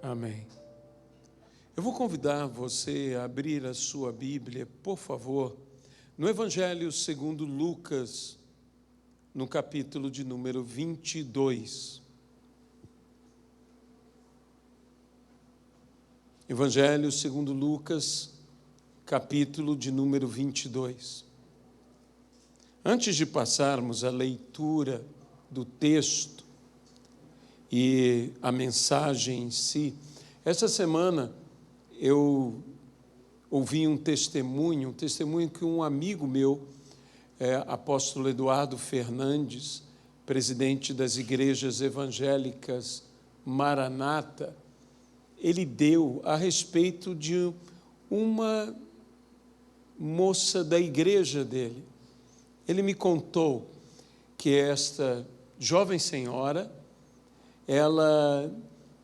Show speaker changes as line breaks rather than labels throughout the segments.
Amém. Eu vou convidar você a abrir a sua Bíblia, por favor, no Evangelho segundo Lucas, no capítulo de número 22. Evangelho segundo Lucas, capítulo de número 22. Antes de passarmos à leitura do texto e a mensagem em si, essa semana eu ouvi um testemunho que um amigo meu, apóstolo Eduardo Fernandes, presidente das igrejas evangélicas Maranata, ele deu a respeito de uma moça da igreja dele. Ele me contou que esta jovem senhora, ela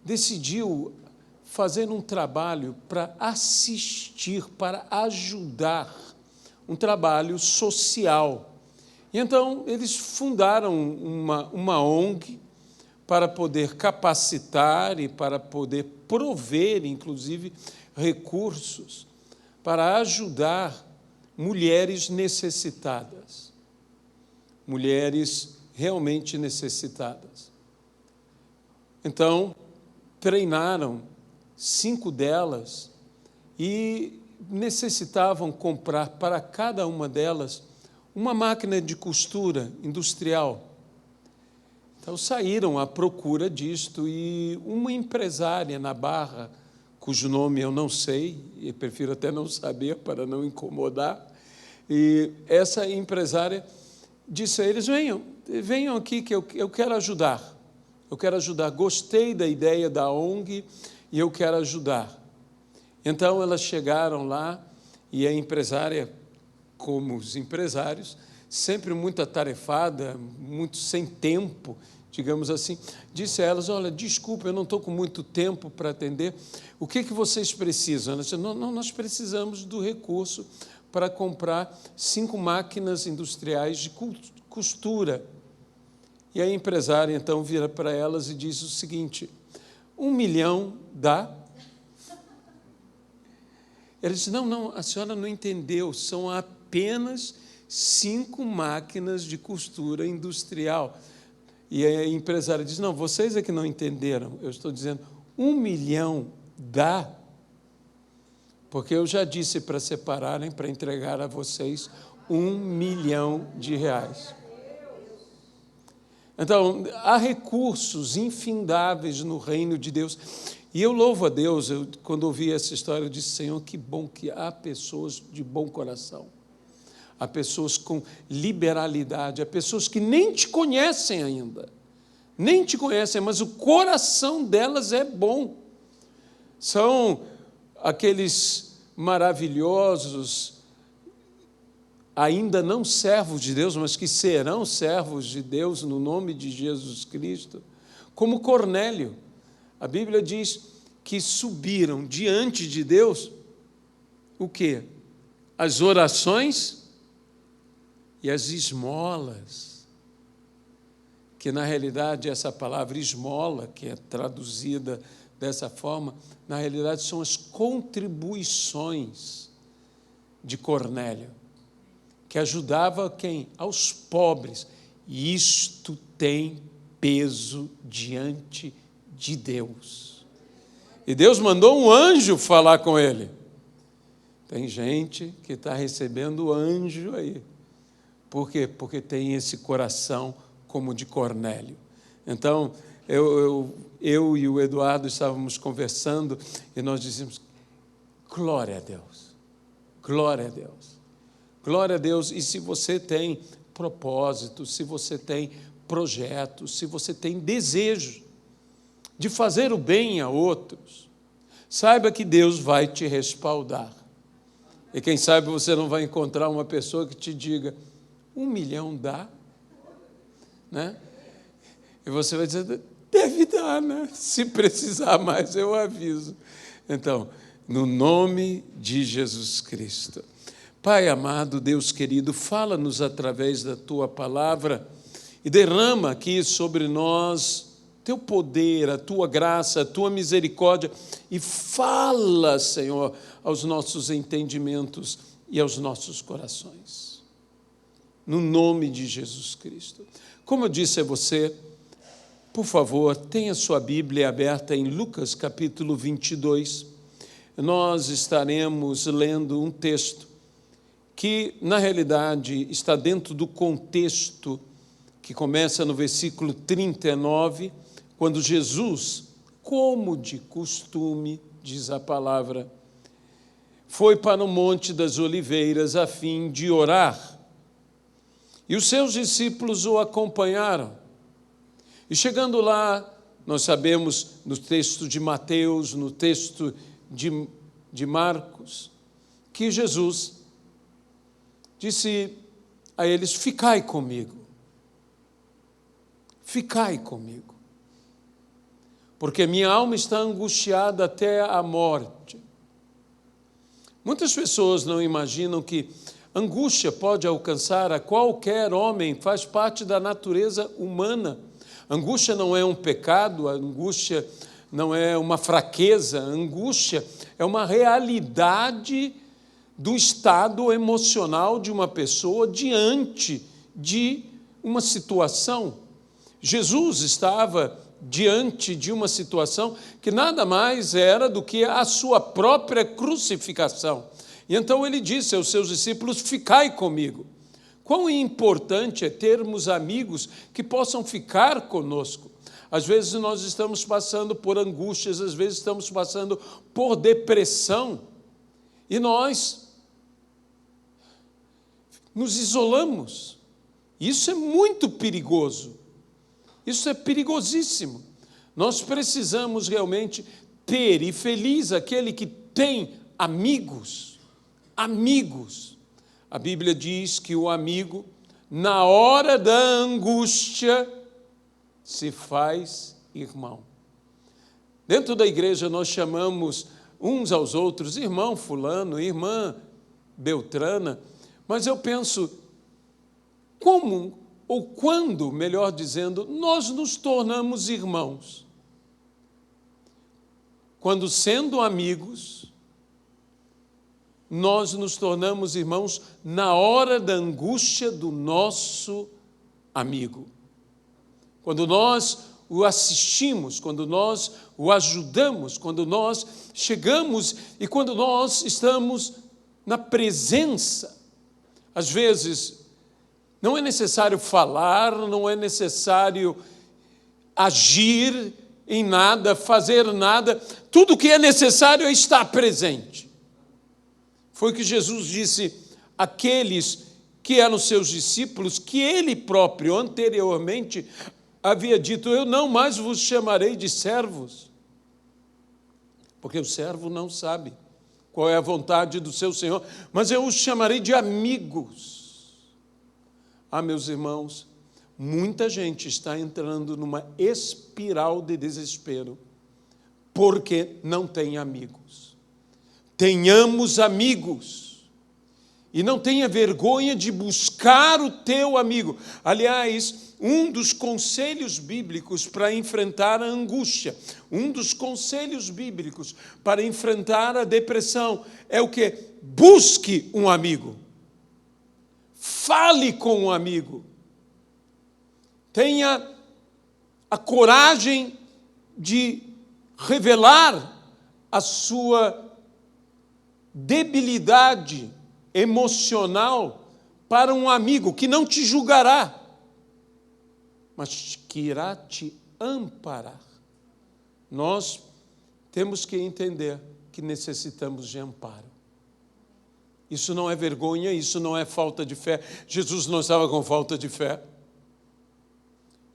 decidiu fazer um trabalho para assistir, para ajudar, um trabalho social. E então eles fundaram uma ONG para poder capacitar e para poder prover, inclusive, recursos para ajudar mulheres necessitadas, mulheres realmente necessitadas. Então, treinaram 5 delas e necessitavam comprar para cada uma delas uma máquina de costura industrial. Então, saíram à procura disto e uma empresária na Barra, cujo nome eu não sei, e prefiro até não saber para não incomodar, e essa empresária disse a eles: venham aqui que eu quero ajudar. Eu quero ajudar, gostei da ideia da ONG e eu quero ajudar. Então, elas chegaram lá e a empresária, como os empresários, sempre muito atarefada, muito sem tempo, digamos assim, disse a elas: olha, desculpa, eu não estou com muito tempo para atender, o que vocês precisam? Elas disseram: não, nós precisamos do recurso para comprar 5 máquinas industriais de costura. E a empresária, então, vira para elas e diz o seguinte: 1 milhão dá? Ela disse: não, a senhora não entendeu, são apenas 5 máquinas de costura industrial. E a empresária diz: não, vocês é que não entenderam, eu estou dizendo 1 milhão dá? Porque eu já disse para separarem, para entregar a vocês R$ 1 milhão. Então, há recursos infindáveis no reino de Deus. E eu louvo a Deus, quando ouvi essa história, eu disse: Senhor, que bom que há pessoas de bom coração. Há pessoas com liberalidade, há pessoas que nem te conhecem ainda. Nem te conhecem, mas o coração delas é bom. São aqueles maravilhosos, ainda não servos de Deus, mas que serão servos de Deus no nome de Jesus Cristo, como Cornélio. A Bíblia diz que subiram diante de Deus o quê? As orações e as esmolas, que na realidade essa palavra esmola, que é traduzida dessa forma, na realidade são as contribuições de Cornélio, que ajudava quem? Aos pobres. E isto tem peso diante de Deus. E Deus mandou um anjo falar com ele. Tem gente que está recebendo anjo aí. Por quê? Porque tem esse coração como de Cornélio. Então, eu e o Eduardo estávamos conversando e nós dizíamos: glória a Deus, glória a Deus, glória a Deus. E se você tem propósito, se você tem projetos, se você tem desejo de fazer o bem a outros, saiba que Deus vai te respaldar. E quem sabe você não vai encontrar uma pessoa que te diga: 1 milhão dá? Né? E você vai dizer: deve dar, né? Se precisar mais, eu aviso. Então, no nome de Jesus Cristo. Pai amado, Deus querido, fala-nos através da Tua palavra e derrama aqui sobre nós teu poder, a tua graça, a tua misericórdia, e fala, Senhor, aos nossos entendimentos e aos nossos corações. No nome de Jesus Cristo. Como eu disse a você, por favor, tenha sua Bíblia aberta em Lucas capítulo 22. Nós estaremos lendo um texto que, na realidade, está dentro do contexto que começa no versículo 39, quando Jesus, como de costume, diz a palavra, foi para o Monte das Oliveiras a fim de orar. E os seus discípulos o acompanharam. E chegando lá, nós sabemos no texto de Mateus, no texto de Marcos, que Jesus disse a eles: ficai comigo. Ficai comigo. Porque minha alma está angustiada até a morte. Muitas pessoas não imaginam que angústia pode alcançar a qualquer homem, faz parte da natureza humana. Angústia não é um pecado, a angústia não é uma fraqueza, a angústia é uma realidade do estado emocional de uma pessoa diante de uma situação. Jesus estava diante de uma situação que nada mais era do que a sua própria crucificação. E então ele disse aos seus discípulos: ficai comigo. Quão importante é termos amigos que possam ficar conosco. Às vezes nós estamos passando por angústias, às vezes estamos passando por depressão, e nós nos isolamos. Isso é muito perigoso. Isso é perigosíssimo. Nós precisamos realmente ter, e feliz aquele que tem amigos. Amigos. A Bíblia diz que o amigo, na hora da angústia, se faz irmão. Dentro da igreja nós chamamos uns aos outros irmão fulano, irmã Beltrana, mas eu penso, como ou quando, melhor dizendo, nós nos tornamos irmãos? Quando, sendo amigos, nós nos tornamos irmãos na hora da angústia do nosso amigo. Quando nós o assistimos, quando nós o ajudamos, quando nós chegamos e quando nós estamos na presença. Às vezes, não é necessário falar, não é necessário agir em nada, fazer nada. Tudo o que é necessário é estar presente. Foi o que Jesus disse àqueles que eram seus discípulos, que ele próprio anteriormente havia dito: eu não mais vos chamarei de servos, porque o servo não sabe qual é a vontade do seu Senhor, mas eu os chamarei de amigos. Ah, meus irmãos, muita gente está entrando numa espiral de desespero, porque não tem amigos. Tenhamos amigos, e não tenha vergonha de buscar o teu amigo. Aliás, um dos conselhos bíblicos para enfrentar a angústia, um dos conselhos bíblicos para enfrentar a depressão é o quê? Busque um amigo. Fale com um amigo. Tenha a coragem de revelar a sua debilidade emocional para um amigo que não te julgará, mas que irá te amparar. Nós temos que entender que necessitamos de amparo. Isso não é vergonha, isso não é falta de fé. Jesus não estava com falta de fé.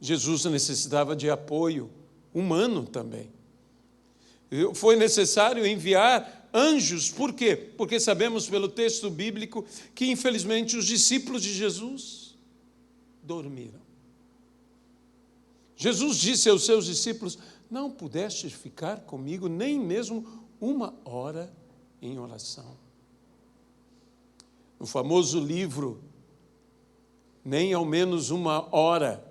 Jesus necessitava de apoio humano também. Foi necessário enviar anjos. Por quê? Porque sabemos pelo texto bíblico que, infelizmente, os discípulos de Jesus dormiram. Jesus disse aos seus discípulos: não pudestes ficar comigo nem mesmo uma hora em oração. No famoso livro, Nem ao menos uma hora,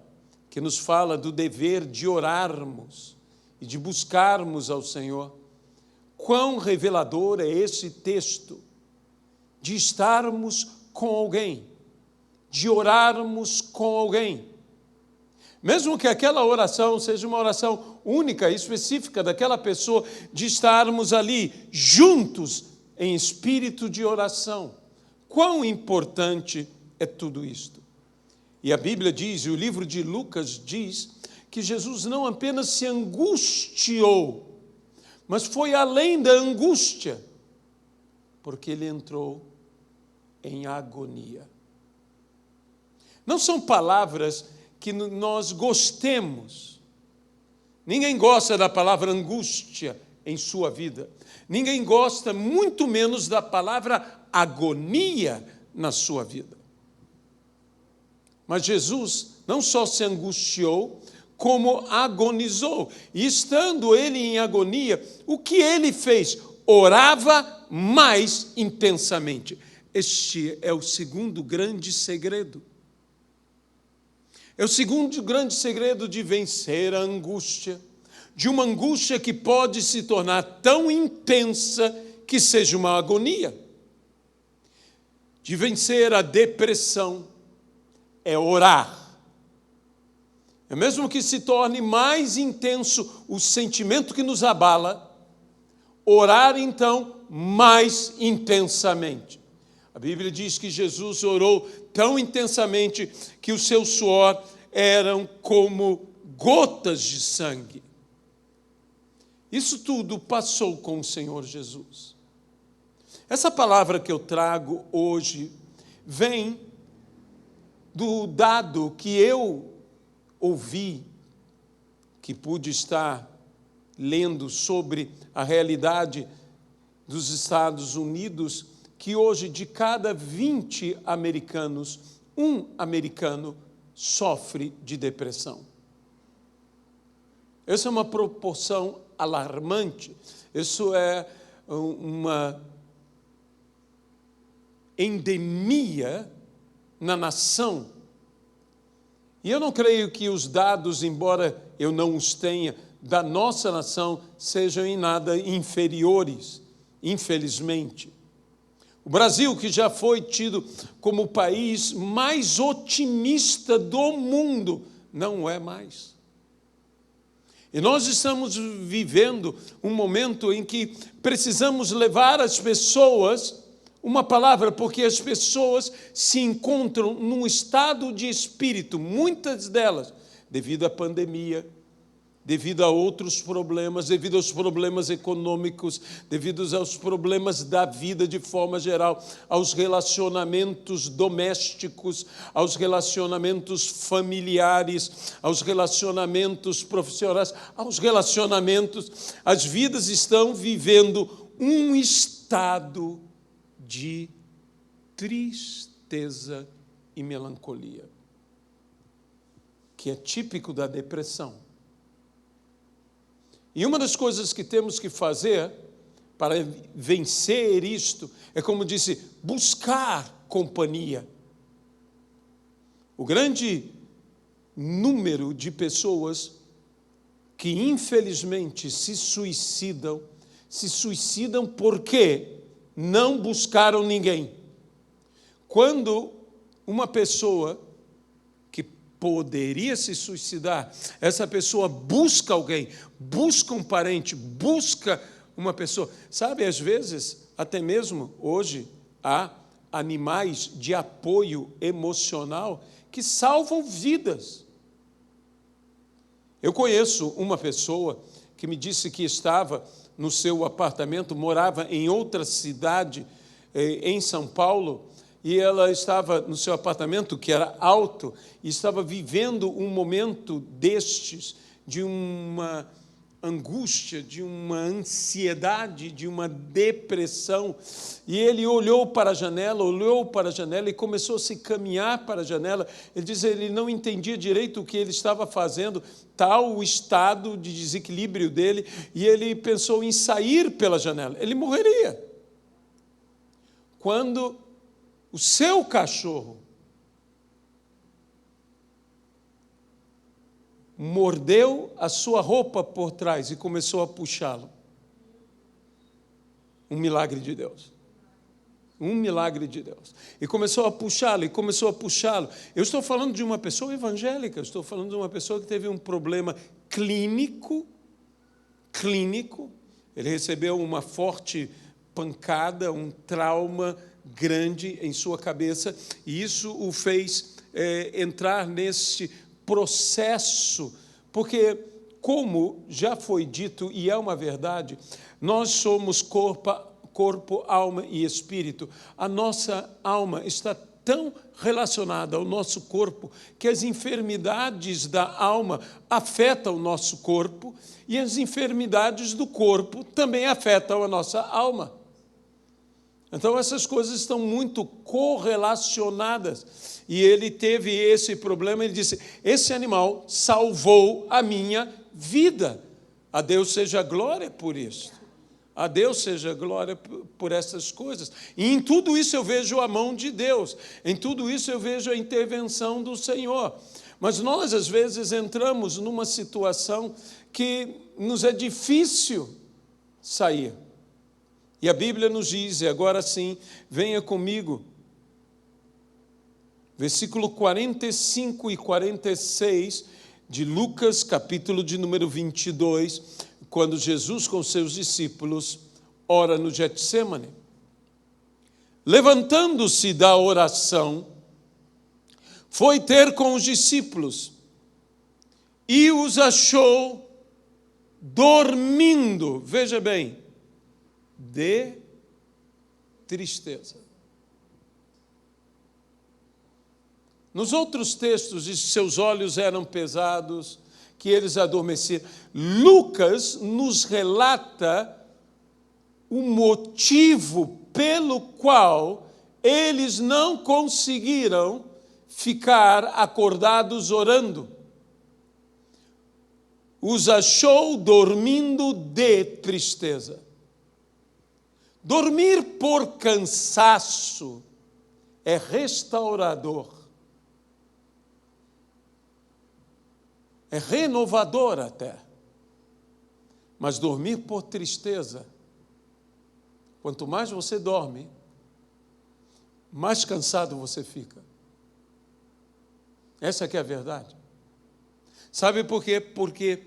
que nos fala do dever de orarmos e de buscarmos ao Senhor. Quão revelador é esse texto de estarmos com alguém, de orarmos com alguém. Mesmo que aquela oração seja uma oração única, específica daquela pessoa, de estarmos ali juntos em espírito de oração. Quão importante é tudo isto? E a Bíblia diz, e o livro de Lucas diz, que Jesus não apenas se angustiou, mas foi além da angústia, porque ele entrou em agonia. Não são palavras que nós gostemos. Ninguém gosta da palavra angústia em sua vida. Ninguém gosta, muito menos, da palavra agonia na sua vida. Mas Jesus não só se angustiou, como agonizou. E estando ele em agonia, o que ele fez? Orava mais intensamente. Este é o segundo grande segredo. É o segundo grande segredo de vencer a angústia, de uma angústia que pode se tornar tão intensa que seja uma agonia. De vencer a depressão é orar. É mesmo que se torne mais intenso o sentimento que nos abala, orar então mais intensamente. A Bíblia diz que Jesus orou tão intensamente que o seu suor eram como gotas de sangue. Isso tudo passou com o Senhor Jesus. Essa palavra que eu trago hoje vem do dado que eu ouvi, que pude estar lendo sobre a realidade dos Estados Unidos, que hoje, de cada 20 americanos, um americano sofre de depressão. Essa é uma proporção alarmante. Isso é uma endemia na nação. E eu não creio que os dados, embora eu não os tenha, da nossa nação sejam em nada inferiores, infelizmente. O Brasil, que já foi tido como o país mais otimista do mundo, não é mais. E nós estamos vivendo um momento em que precisamos levar às pessoas uma palavra, porque as pessoas se encontram num estado de espírito, muitas delas, devido à pandemia, devido a outros problemas, devido aos problemas econômicos, devido aos problemas da vida de forma geral, aos relacionamentos domésticos, aos relacionamentos familiares, aos relacionamentos profissionais, aos relacionamentos, as vidas estão vivendo um estado de tristeza e melancolia, que é típico da depressão. E uma das coisas que temos que fazer para vencer isto é, como disse, buscar companhia. O grande número de pessoas que infelizmente se suicidam porque não buscaram ninguém. Quando uma pessoa que poderia se suicidar, essa pessoa busca alguém, busca um parente, busca uma pessoa. Sabe, às vezes, até mesmo hoje, há animais de apoio emocional que salvam vidas. Eu conheço uma pessoa que me disse que estava no seu apartamento, morava em outra cidade, em São Paulo, e ela estava no seu apartamento, que era alto, e estava vivendo um momento destes, de uma angústia, de uma ansiedade, de uma depressão. E ele olhou para a janela e começou a se caminhar para a janela. Ele diz que ele não entendia direito o que ele estava fazendo, tal o estado de desequilíbrio dele, e ele pensou em sair pela janela. Ele morreria. Quando o seu cachorro mordeu a sua roupa por trás e começou a puxá-lo. Um milagre de Deus. Um milagre de Deus. E começou a puxá-lo, e começou a puxá-lo. Eu estou falando de uma pessoa evangélica, eu estou falando de uma pessoa que teve um problema clínico. Ele recebeu uma forte pancada, um trauma grande em sua cabeça, e isso o fez entrar nesse processo, porque, como já foi dito, e é uma verdade, nós somos corpo, alma e espírito. A nossa alma está tão relacionada ao nosso corpo que as enfermidades da alma afetam o nosso corpo e as enfermidades do corpo também afetam a nossa alma. Então, essas coisas estão muito correlacionadas. E ele teve esse problema, ele disse, esse animal salvou a minha vida. A Deus seja glória por isso. A Deus seja glória por essas coisas. E em tudo isso eu vejo a mão de Deus. Em tudo isso eu vejo a intervenção do Senhor. Mas nós, às vezes, entramos numa situação que nos é difícil sair. E a Bíblia nos diz, e agora sim, venha comigo, versículo 45 e 46 de Lucas, capítulo de número 22, quando Jesus com seus discípulos ora no Getsêmani. Levantando-se da oração, foi ter com os discípulos e os achou dormindo, veja bem, de tristeza. Nos outros textos, diz que seus olhos eram pesados, que eles adormeceram. Lucas nos relata o motivo pelo qual eles não conseguiram ficar acordados orando. Os achou dormindo de tristeza. Dormir por cansaço é restaurador. É renovador até. Mas dormir por tristeza, quanto mais você dorme, mais cansado você fica. Essa que é a verdade. Sabe por quê? Porque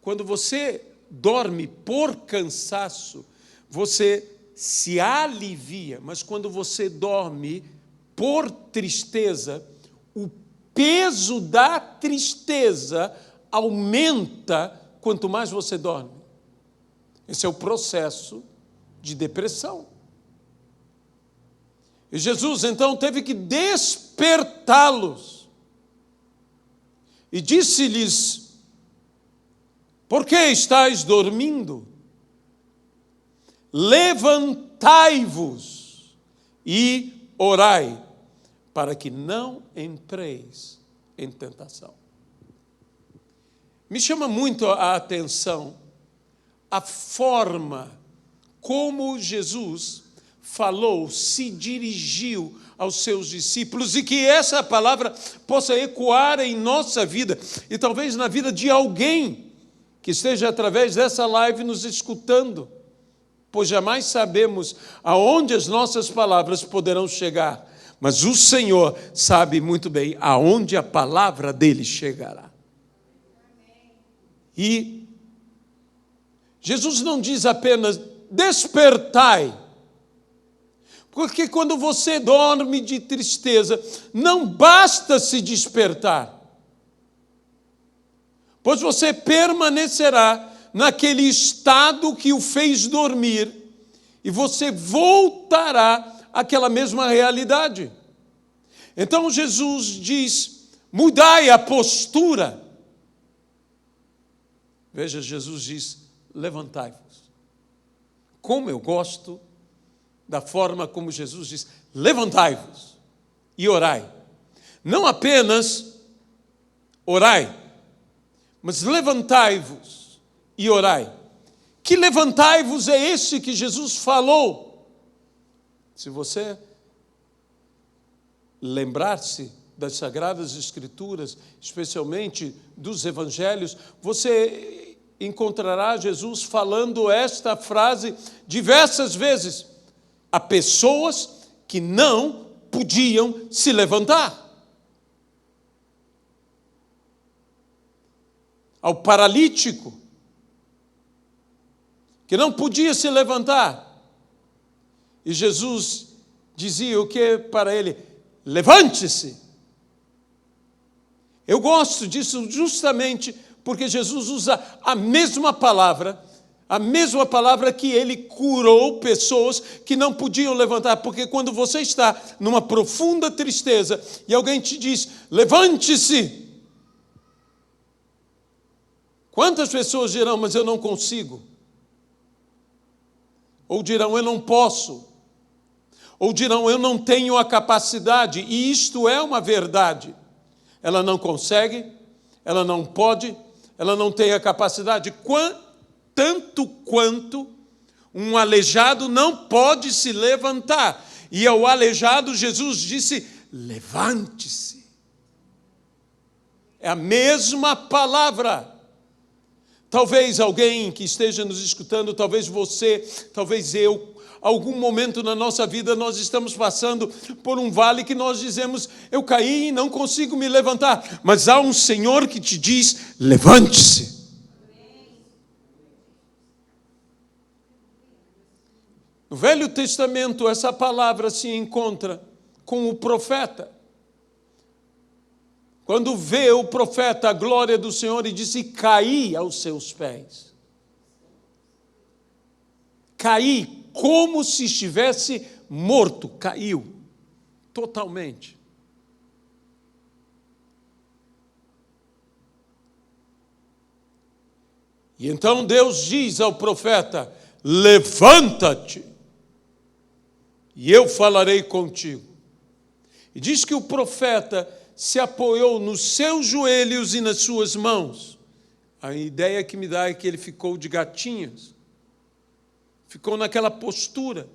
quando você dorme por cansaço, você se alivia, mas quando você dorme por tristeza, o peso da tristeza aumenta quanto mais você dorme. Esse é o processo de depressão. E Jesus, então, teve que despertá-los. E disse-lhes, por que estáis dormindo? Levantai-vos e orai, para que não entreis em tentação. Me chama muito a atenção a forma como Jesus falou, se dirigiu aos seus discípulos, e que essa palavra possa ecoar em nossa vida, e talvez na vida de alguém que esteja através dessa live nos escutando, pois jamais sabemos aonde as nossas palavras poderão chegar, mas o Senhor sabe muito bem aonde a palavra dele chegará. E Jesus não diz apenas despertai, porque quando você dorme de tristeza, não basta se despertar, pois você permanecerá naquele estado que o fez dormir, e você voltará àquela mesma realidade. Então Jesus diz, mudai a postura. Veja, Jesus diz, levantai-vos. Como eu gosto da forma como Jesus diz, levantai-vos e orai. Não apenas orai, mas levantai-vos e orai. Que levantai-vos é esse que Jesus falou? Se você lembrar-se das Sagradas Escrituras, especialmente dos Evangelhos, você encontrará Jesus falando esta frase diversas vezes a pessoas que não podiam se levantar. Ao paralítico, que não podia se levantar. E Jesus dizia o que para ele? Levante-se. Eu gosto disso justamente porque Jesus usa a mesma palavra que ele curou pessoas que não podiam levantar. Porque quando você está numa profunda tristeza e alguém te diz, levante-se, quantas pessoas dirão, mas eu não consigo? Ou dirão, eu não posso. Ou dirão, eu não tenho a capacidade. E isto é uma verdade. Ela não consegue, ela não pode, ela não tem a capacidade. Tanto quanto um aleijado não pode se levantar. E ao aleijado, Jesus disse, levante-se. É a mesma palavra. Talvez alguém que esteja nos escutando, talvez você, talvez eu, algum momento na nossa vida nós estamos passando por um vale que nós dizemos, eu caí e não consigo me levantar. Mas há um Senhor que te diz, levante-se. No Velho Testamento, essa palavra se encontra com o profeta. Quando vê o profeta a glória do Senhor e disse, caí aos seus pés. Caí como se estivesse morto, caiu totalmente. E então Deus diz ao profeta, levanta-te, e eu falarei contigo. E diz que o profeta se apoiou nos seus joelhos e nas suas mãos. A ideia que me dá é que ele ficou de gatinhas. Ficou naquela postura.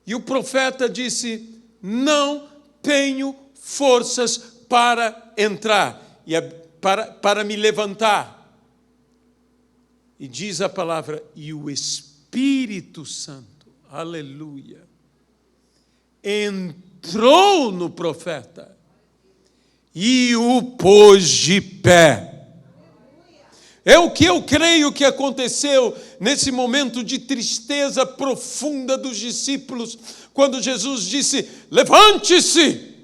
E o profeta disse, não tenho forças para entrar, para me levantar. E diz a palavra, e o Espírito Santo, aleluia, entrou no profeta e o pôs de pé. É o que eu creio que aconteceu nesse momento de tristeza profunda dos discípulos, quando Jesus disse, levante-se.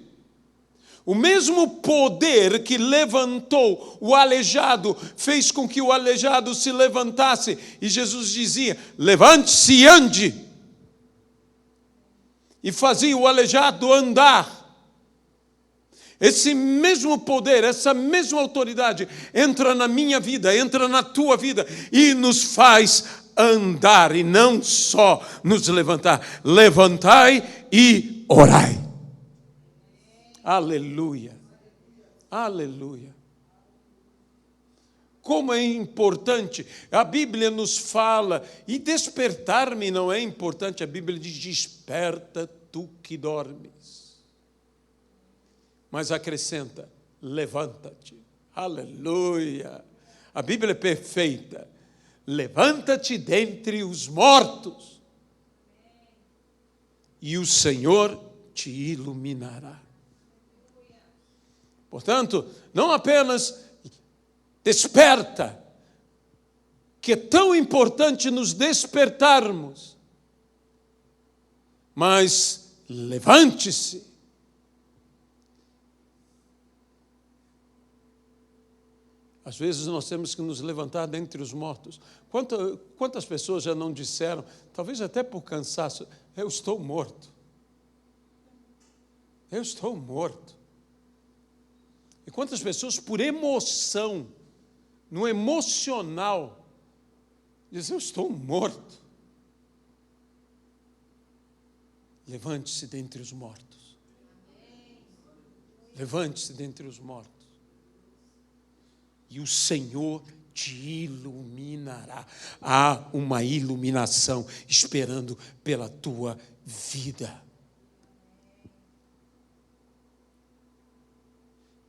O mesmo poder que levantou o aleijado, fez com que o aleijado se levantasse, e Jesus dizia, levante-se e ande. E fazia o aleijado andar. Esse mesmo poder, essa mesma autoridade entra na minha vida, entra na tua vida e nos faz andar e não só nos levantar. Levantai e orai. Aleluia. Aleluia. Como é importante, a Bíblia nos fala, e despertar-me não é importante, a Bíblia diz, desperta tu que dormes. Mas acrescenta, levanta-te. Aleluia. A Bíblia é perfeita. Levanta-te dentre os mortos e o Senhor te iluminará. Portanto, não apenas desperta, que é tão importante nos despertarmos, mas levante-se. Às vezes nós temos que nos levantar dentre os mortos. Quantas pessoas já não disseram, talvez até por cansaço, eu estou morto. Eu estou morto. E quantas pessoas por emoção, no emocional, dizem, eu estou morto. Levante-se dentre os mortos. Levante-se dentre os mortos. E o Senhor te iluminará. Há uma iluminação esperando pela tua vida.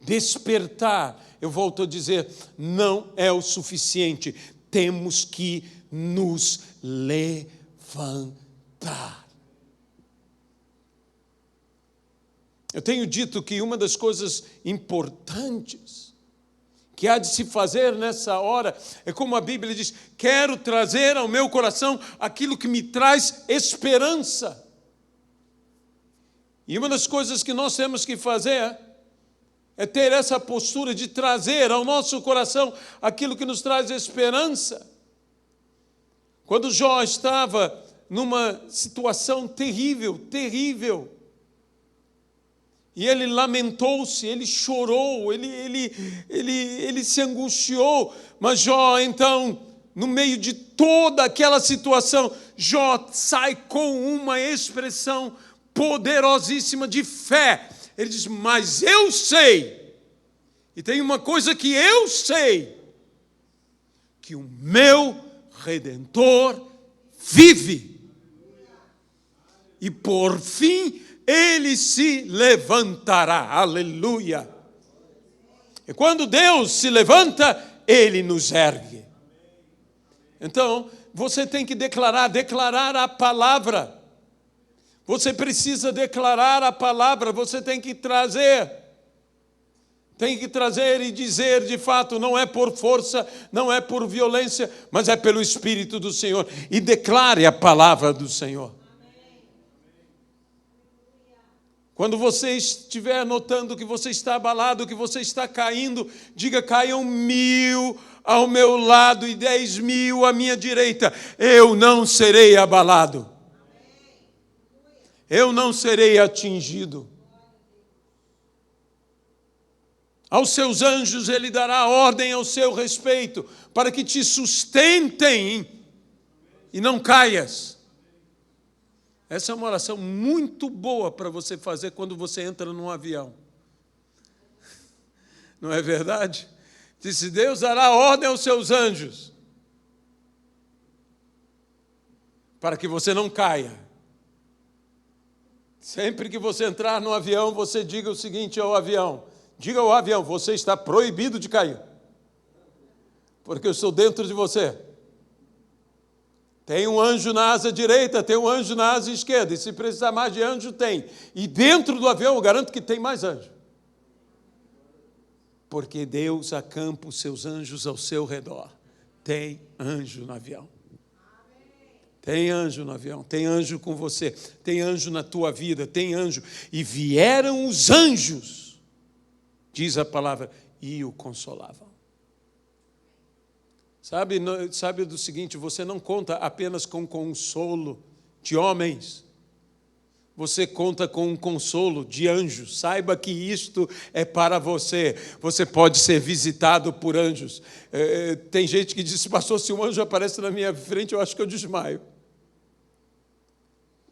Despertar, eu volto a dizer, não é o suficiente. Temos que nos levantar. Eu tenho dito que uma das coisas importantes que há de se fazer nessa hora é como a Bíblia diz: quero trazer ao meu coração aquilo que me traz esperança. E uma das coisas que nós temos que fazer é ter essa postura de trazer ao nosso coração aquilo que nos traz esperança. Quando Jó estava numa situação terrível, e ele lamentou-se, ele chorou, ele se angustiou, mas Jó, então, no meio de toda aquela situação, Jó sai com uma expressão poderosíssima de fé. Ele diz: mas eu sei, e tem uma coisa que eu sei, que o meu Redentor vive, e por fim ele se levantará. Aleluia! E quando Deus se levanta, ele nos ergue. Então, você tem que declarar a palavra. Você precisa declarar a palavra, você tem que trazer e dizer de fato, não é por força, não é por violência, mas é pelo Espírito do Senhor. E declare a palavra do Senhor. Quando você estiver notando que você está abalado, que você está caindo, diga: caiam 1000 ao meu lado e 10.000 à minha direita, eu não serei abalado. Eu não serei atingido. Aos seus anjos ele dará ordem ao seu respeito, para que te sustentem e não caias. Essa é uma oração muito boa para você fazer quando você entra num avião. Não é verdade? Disse: Deus dará ordem aos seus anjos, para que você não caia. Sempre que você entrar no avião, você diga o seguinte ao avião: diga ao avião, você está proibido de cair, porque eu estou dentro de você. Tem um anjo na asa direita, tem um anjo na asa esquerda, e se precisar mais de anjo, tem. E dentro do avião, eu garanto que tem mais anjo. Porque Deus acampa os seus anjos ao seu redor. Tem anjo no avião. Tem anjo no avião, tem anjo com você, tem anjo na tua vida, tem anjo. E vieram os anjos, diz a palavra, e o consolavam. Sabe do seguinte, você não conta apenas com consolo de homens, você conta com um consolo de anjos. Saiba que isto é para você. Você pode ser visitado por anjos. Tem gente que diz: pastor, se um anjo aparece na minha frente, eu acho que eu desmaio.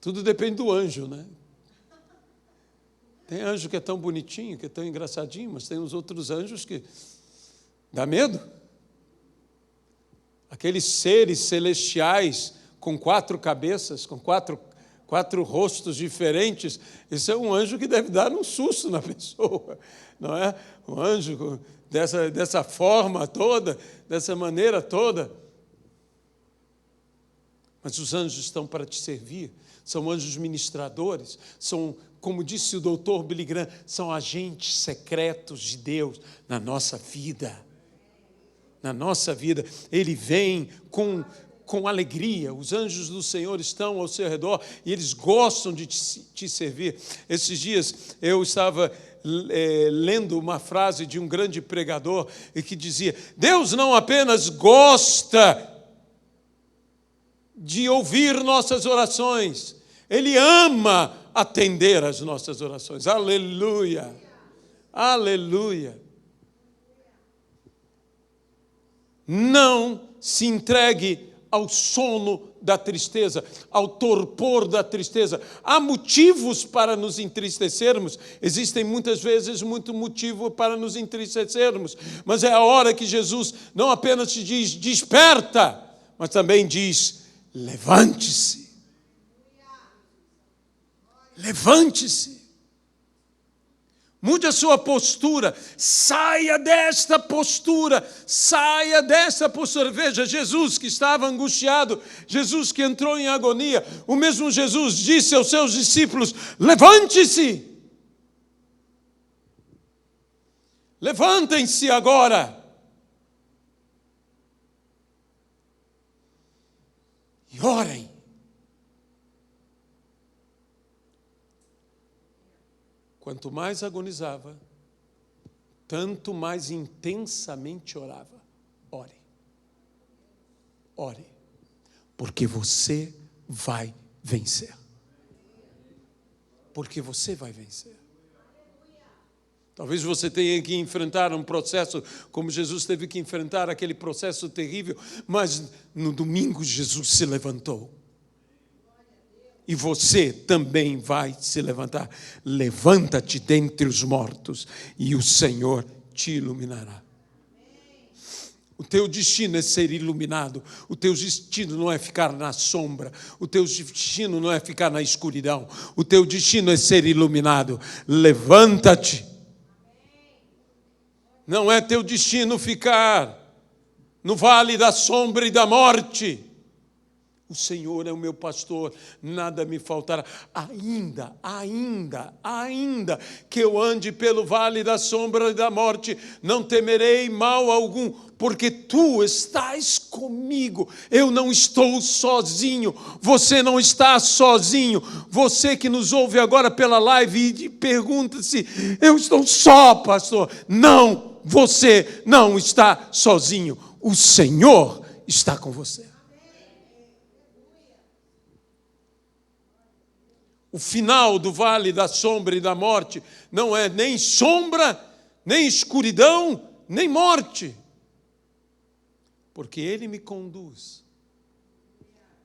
Tudo depende do anjo, né? Tem anjo que é tão bonitinho, que é tão engraçadinho, mas tem os outros anjos que dá medo. Aqueles seres celestiais com 4 cabeças, com quatro rostos diferentes, esse é um anjo que deve dar um susto na pessoa, não é? Um anjo dessa forma toda, dessa maneira toda. Mas os anjos estão para te servir, são anjos ministradores, são, como disse o doutor Billy Graham, são agentes secretos de Deus na nossa vida. Na nossa vida, ele vem com alegria. Os anjos do Senhor estão ao seu redor e eles gostam de te servir. Esses dias eu estava lendo uma frase de um grande pregador e que dizia: Deus não apenas gosta de ouvir nossas orações, Ele ama atender às nossas orações. Aleluia! Aleluia! Não se entregue ao sono da tristeza, ao torpor da tristeza. Há motivos para nos entristecermos, existem muitas vezes muito motivo para nos entristecermos, mas é a hora que Jesus não apenas te diz desperta, mas também diz levante-se. Levante-se. Mude a sua postura, saia desta postura, saia desta postura. Veja, Jesus que estava angustiado, Jesus que entrou em agonia, o mesmo Jesus disse aos seus discípulos: levante-se, levantem-se agora. E orem. Quanto mais agonizava, tanto mais intensamente orava. Ore. Ore. Porque você vai vencer. Porque você vai vencer. Talvez você tenha que enfrentar um processo como Jesus teve que enfrentar aquele processo terrível, mas no domingo Jesus se levantou. E você também vai se levantar. Levanta-te dentre os mortos e o Senhor te iluminará. O teu destino é ser iluminado. O teu destino não é ficar na sombra. O teu destino não é ficar na escuridão. O teu destino é ser iluminado. Levanta-te. Não é teu destino ficar no vale da sombra e da morte. O Senhor é o meu pastor, nada me faltará. Ainda que eu ande pelo vale da sombra e da morte, não temerei mal algum, porque tu estás comigo. Eu não estou sozinho, você não está sozinho. Você que nos ouve agora pela live e pergunta-se: eu estou só, pastor? Não, você não está sozinho. O Senhor está com você. O final do vale da sombra e da morte não é nem sombra, nem escuridão, nem morte. Porque Ele me conduz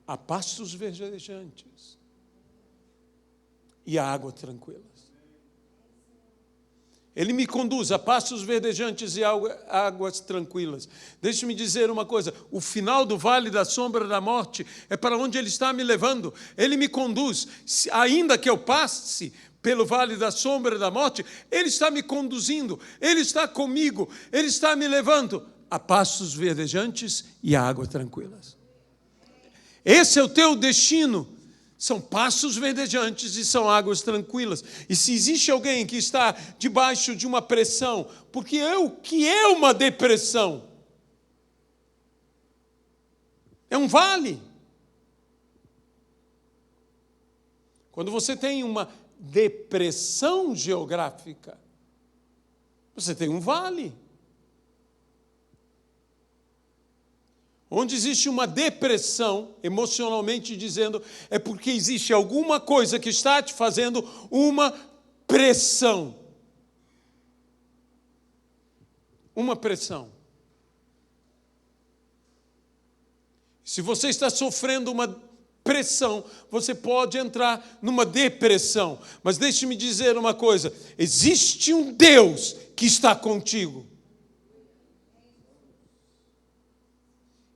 a pastos verdejantes e a águas tranquilas. Ele me conduz a pastos verdejantes e águas tranquilas. Deixe-me dizer uma coisa: o final do vale da sombra da morte é para onde Ele está me levando. Ele me conduz, ainda que eu passe pelo vale da sombra da morte, Ele está me conduzindo, Ele está comigo, Ele está me levando a pastos verdejantes e a águas tranquilas. Esse é o teu destino. São pastos verdejantes e são águas tranquilas. E se existe alguém que está debaixo de uma pressão, porque o que é uma depressão? É um vale. Quando você tem uma depressão geográfica, você tem um vale. Onde existe uma depressão, emocionalmente dizendo, é porque existe alguma coisa que está te fazendo uma pressão. Uma pressão. Se você está sofrendo uma pressão, você pode entrar numa depressão. Mas deixe-me dizer uma coisa: existe um Deus que está contigo.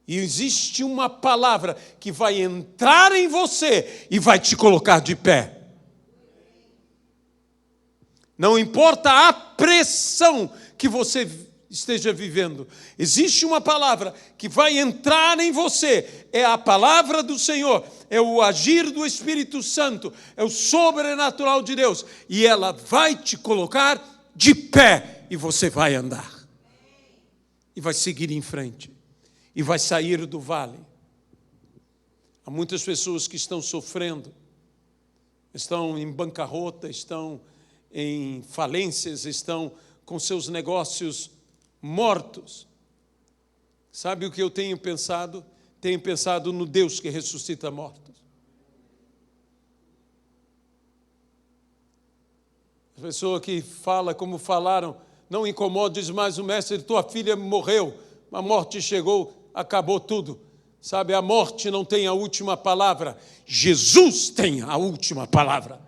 E existe uma palavra que vai entrar em você e vai te colocar de pé. Não importa a pressão que você esteja vivendo, existe uma palavra que vai entrar em você. É a palavra do Senhor, é o agir do Espírito Santo, é o sobrenatural de Deus. E ela vai te colocar de pé e você vai andar. E vai seguir em frente. E vai sair do vale. Há muitas pessoas que estão sofrendo, estão em bancarrota, estão em falências, estão com seus negócios mortos. Sabe o que eu tenho pensado? Tenho pensado no Deus que ressuscita mortos. A pessoa que fala como falaram: não incomodes mais o mestre, tua filha morreu, a morte chegou, acabou tudo. Sabe, a morte não tem a última palavra. Jesus tem a última palavra.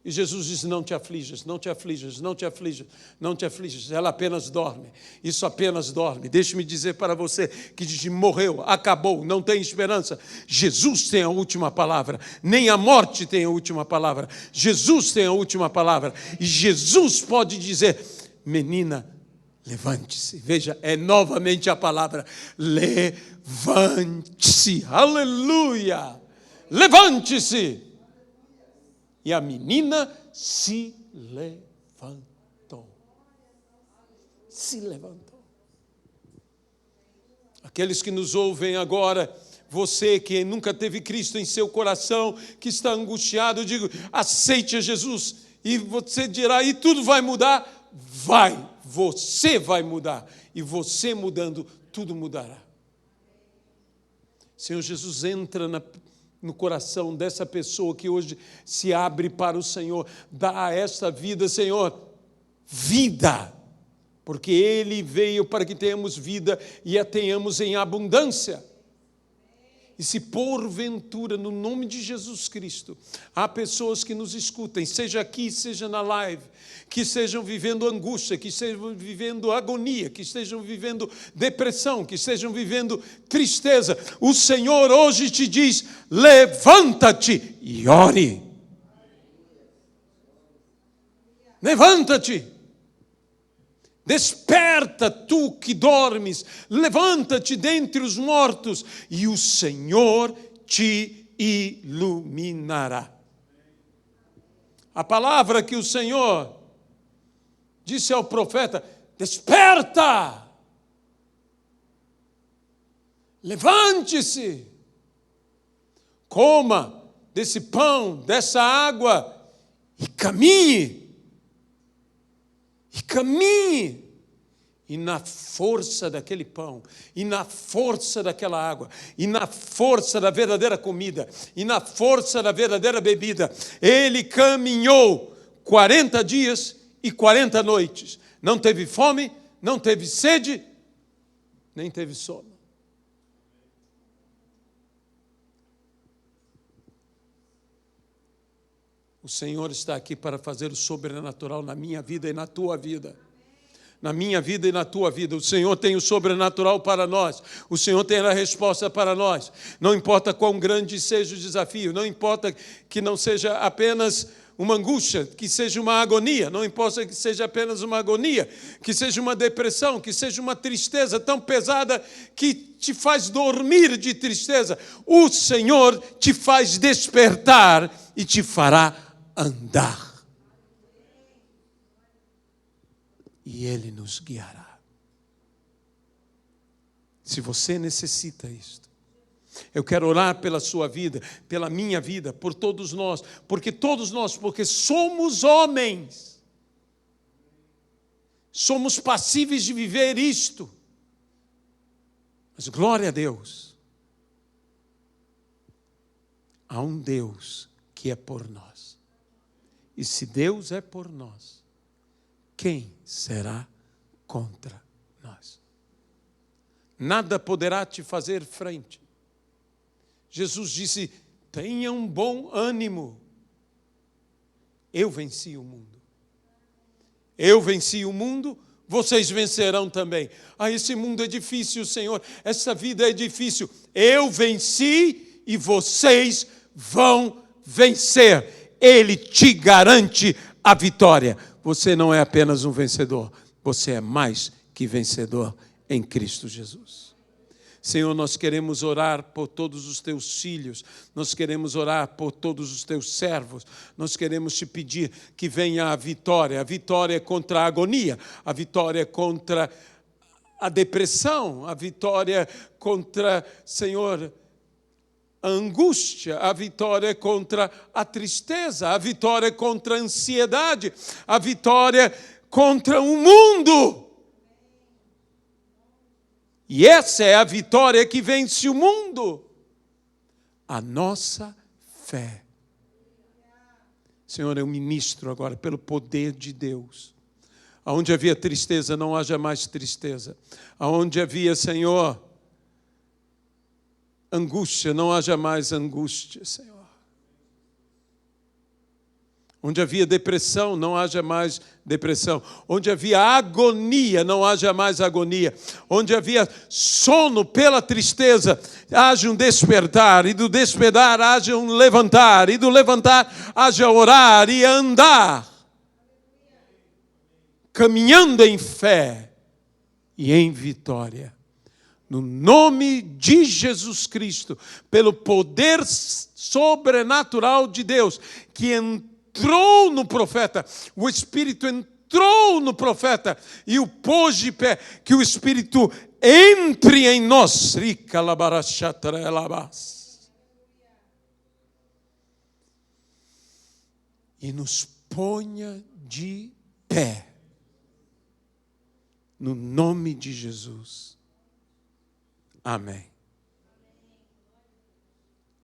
E Jesus disse, não te aflijas, não te aflijas, não te aflijas, não te aflijas. Ela apenas dorme, isso apenas dorme. Deixe-me dizer para você que diz, morreu, acabou, não tem esperança. Jesus tem a última palavra, nem a morte tem a última palavra. Jesus tem a última palavra. E Jesus pode dizer, menina, levante-se. Veja, é novamente a palavra, levante-se. Aleluia! Levante-se. E a menina se levantou. Se levantou. Aqueles que nos ouvem agora, você que nunca teve Cristo em seu coração, que está angustiado, eu digo, aceite a Jesus. E você dirá, e tudo vai mudar? Vai, você vai mudar. E você mudando, tudo mudará. Senhor Jesus, entra no coração dessa pessoa que hoje se abre para o Senhor. Dá a esta vida, Senhor, vida. Porque Ele veio para que tenhamos vida e a tenhamos em abundância. E se porventura, no nome de Jesus Cristo, há pessoas que nos escutem, seja aqui, seja na live, que estejam vivendo angústia, que estejam vivendo agonia, que estejam vivendo depressão, que estejam vivendo tristeza, o Senhor hoje te diz, levanta-te e ore. Levanta-te. Desperta, tu que dormes, levanta-te dentre os mortos, e o Senhor te iluminará. A palavra que o Senhor disse ao profeta, desperta, levante-se, coma desse pão, dessa água, e caminhe. E caminhe, e na força daquele pão, e na força daquela água, e na força da verdadeira comida, e na força da verdadeira bebida, ele caminhou 40 dias e 40 noites. Não teve fome, não teve sede, nem teve sono. O Senhor está aqui para fazer o sobrenatural na minha vida e na tua vida. Na minha vida e na tua vida. O Senhor tem o sobrenatural para nós. O Senhor tem a resposta para nós. Não importa quão grande seja o desafio, não importa que não seja apenas uma angústia, que seja uma agonia, não importa que seja apenas uma agonia, que seja uma depressão, que seja uma tristeza tão pesada que te faz dormir de tristeza. O Senhor te faz despertar e te fará andar. E Ele nos guiará. Se você necessita isto, eu quero orar pela sua vida, pela minha vida, por todos nós, porque somos homens, somos passíveis de viver isto. Mas glória a Deus, há um Deus que é por nós. E se Deus é por nós, quem será contra nós? Nada poderá te fazer frente. Jesus disse, tenham bom ânimo. Eu venci o mundo. Eu venci o mundo, vocês vencerão também. Esse mundo é difícil, Senhor. Essa vida é difícil. Eu venci e vocês vão vencer. Ele te garante a vitória. Você não é apenas um vencedor, você é mais que vencedor em Cristo Jesus. Senhor, nós queremos orar por todos os teus filhos, nós queremos orar por todos os teus servos, nós queremos te pedir que venha a vitória contra a agonia, a vitória contra a depressão, a vitória contra, Senhor, a angústia, a vitória contra a tristeza, a vitória contra a ansiedade, a vitória contra o mundo. E essa é a vitória que vence o mundo. A nossa fé. Senhor, eu ministro agora pelo poder de Deus. Aonde havia tristeza, não haja mais tristeza. Aonde havia, Senhor, angústia, não haja mais angústia, Senhor. Onde havia depressão, não haja mais depressão. Onde havia agonia, não haja mais agonia. Onde havia sono pela tristeza, haja um despertar. E do despertar haja um levantar. E do levantar haja orar e andar. Caminhando em fé e em vitória. No nome de Jesus Cristo, pelo poder sobrenatural de Deus, que entrou no profeta, o Espírito entrou no profeta e o pôs de pé, que o Espírito entre em nós, e nos ponha de pé, no nome de Jesus. Amém.